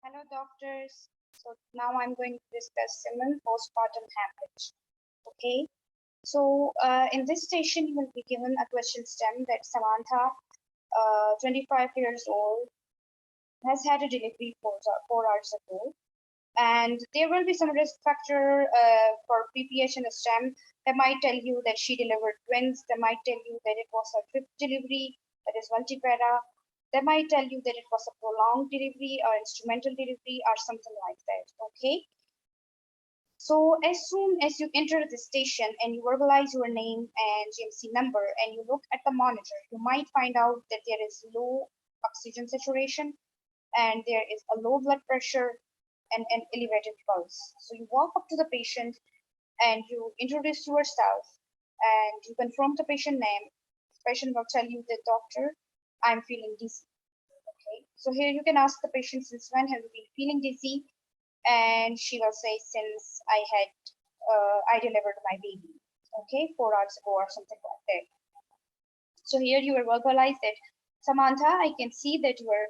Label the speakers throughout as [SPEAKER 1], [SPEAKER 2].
[SPEAKER 1] Hello, doctors. So now I'm going to discuss simman postpartum hemorrhage. Okay. So in this station, you will be given a question stem that Samantha, 25 years old, has had a delivery 4 hours ago, and there will be some risk factor for PPH in the stem. They might tell you that she delivered twins. They might tell you that it was her fifth delivery, that is multipara. They might tell you that it was a prolonged delivery or instrumental delivery or something like that. Okay. So as soon as you enter the station and you verbalize your name and GMC number and you look at the monitor, you might find out that there is low oxygen saturation and there is a low blood pressure and an elevated pulse. So you walk up to the patient and you introduce yourself and you confirm the patient name. The patient will tell you that doctor, I'm feeling dizzy. Okay. So here you can ask the patient, since when have you been feeling dizzy? And she will say, since I delivered my baby, okay, 4 hours ago or something like that. So here you will verbalize that, Samantha, I can see that your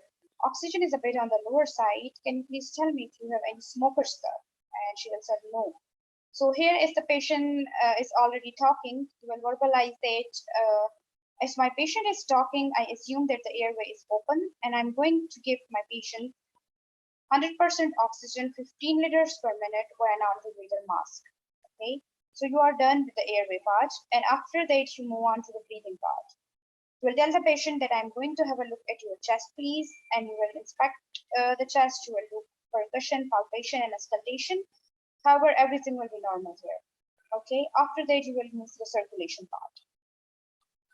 [SPEAKER 1] oxygen is a bit on the lower side. Can you please tell me if you have any smoker stuff? And she will say no. So here, as the patient is already talking, you will verbalize that, as my patient is talking, I assume that the airway is open, and I'm going to give my patient 100% oxygen, 15 liters per minute via non-breather mask. Okay, so you are done with the airway part, and after that you move on to the breathing part. You will tell the patient that I'm going to have a look at your chest, please, and you will inspect the chest. You will do percussion, palpation, and auscultation. However, everything will be normal here. Okay, after that you will move to the circulation part.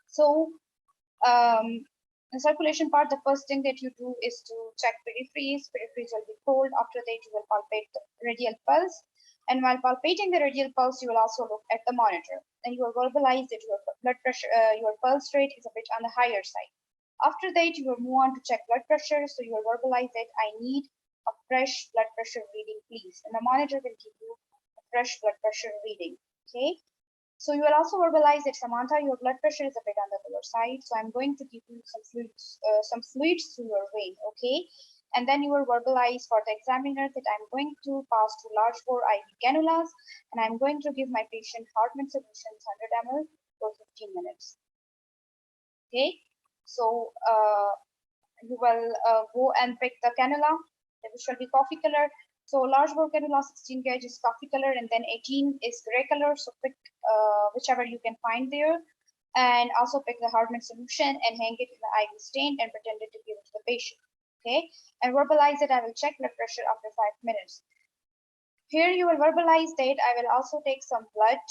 [SPEAKER 1] So the circulation part, the first thing that you do is to check peripheries. Peripheries will be cold. After that, you will palpate the radial pulse. And while palpating the radial pulse, you will also look at the monitor. And you will verbalize that your blood pressure, your pulse rate is a bit on the higher side. After that, you will move on to check blood pressure. So you will verbalize that I need a fresh blood pressure reading, please. And the monitor will give you a fresh blood pressure reading. Okay. So you will also verbalize that, Samantha, your blood pressure is a bit on the lower side. So I'm going to give you some fluids through your vein, okay? And then you will verbalize for the examiner that I'm going to pass to large bore IV cannulas, and I'm going to give my patient Hartmann solutions 100 ml for 15 minutes. Okay? So you will go and pick the cannula, which will be coffee color. So large bore cannula 16 gauge is coffee color, and then 18 is gray color. So pick whichever you can find there, and also pick the Hartmann solution and hang it in the IV stain and pretend it to give it to the patient. Okay, and verbalize that I will check blood pressure after 5 minutes. Here you will verbalize that I will also take some blood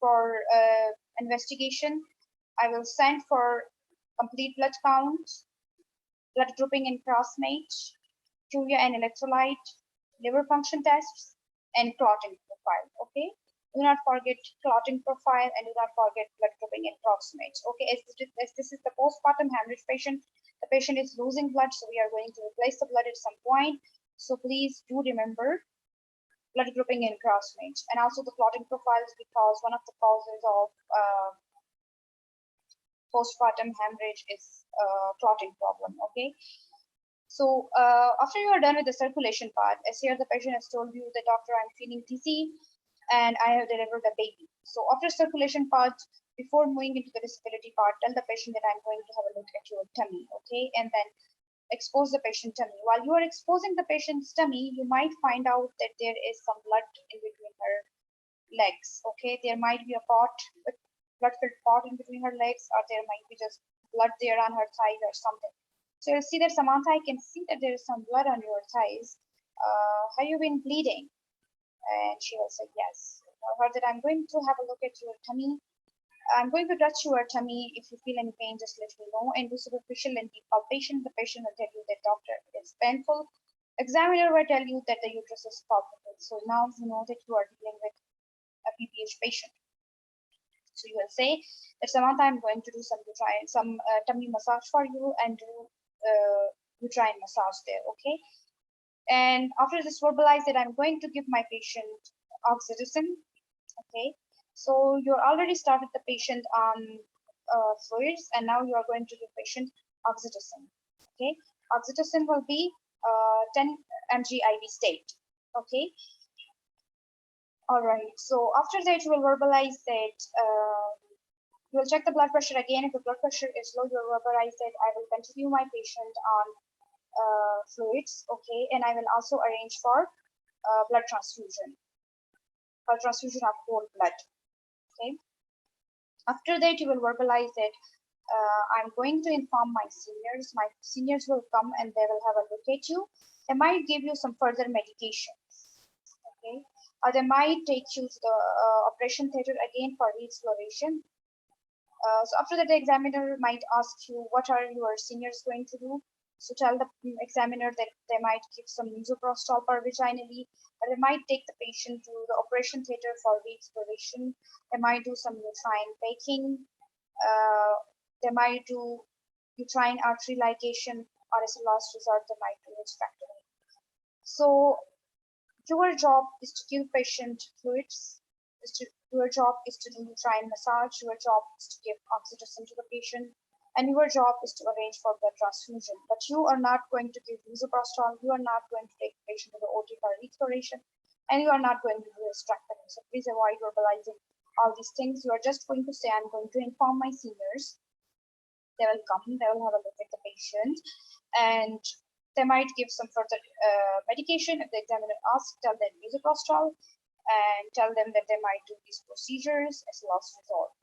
[SPEAKER 1] for investigation. I will send for complete blood count, blood grouping and cross-match, urea and electrolyte, liver function tests, and clotting profile. Okay. Do not forget clotting profile and do not forget blood grouping and cross-match. Okay. As this is the postpartum hemorrhage patient, the patient is losing blood, so we are going to replace the blood at some point. So please do remember blood grouping and cross-match, and also the clotting profiles, because one of the causes of postpartum hemorrhage is clotting problem. Okay. So after you are done with the circulation part, as here the patient has told you, the doctor, I'm feeling dizzy and I have delivered a baby. So after circulation part, before moving into the disability part, tell the patient that I'm going to have a look at your tummy, okay? And then expose the patient tummy. While you are exposing the patient's tummy, you might find out that there is some blood in between her legs, okay? There might be a pot, a blood-filled pot in between her legs, or there might be just blood there on her thighs or something. So you'll see that, Samantha, I can see that there is some blood on your thighs. Have you been bleeding? And she will say yes. Tell her that I'm going to have a look at your tummy. I'm going to touch your tummy. If you feel any pain, just let me know. And do superficial and deep palpation. The patient will tell you that, doctor, it's painful. Examiner will tell you that the uterus is palpable. So now you know that you are dealing with a PPH patient. So you will say that, Samantha, I'm going to do some tummy massage for you and do uterine massage there, okay? And after this, verbalize that I'm going to give my patient oxytocin, okay? So you already started the patient on fluids, and now you are going to give patient oxytocin, okay? Oxytocin will be 10 mg IV state. Okay. All right. So after that, you will verbalize that. You will check the blood pressure again. If the blood pressure is low, you will verbalize that I will continue my patient on fluids. Okay, and I will also arrange for blood transfusion of whole blood. Okay. After that, you will verbalize that I'm going to inform my seniors. My seniors will come and they will have a look at you. They might give you some further medications. Okay, or they might take you to the operation theater again for re-exploration. So after that, the examiner might ask you, what are your seniors going to do? So tell the examiner that they might give some misoprostol per vaginally, or they might take the patient to the operation theater for re-exploration. They might do some uterine baking. They might do uterine artery ligation, or as a last resort, they might do hysterectomy. So your job is to give patient fluids. Your job is to do uterine massage. Your job is to give oxytocin to the patient, and your job is to arrange for blood transfusion. But you are not going to give misoprostol. You are not going to take the patient to the OT for exploration, and you are not going to do hysterectomy. So please avoid verbalizing all these things. You are just going to say, I'm going to inform my seniors. They will come. They will have a look at the patient, and they might give some further medication. If the examiner asks, tell them misoprostol, and tell them that they might do these procedures as last resort.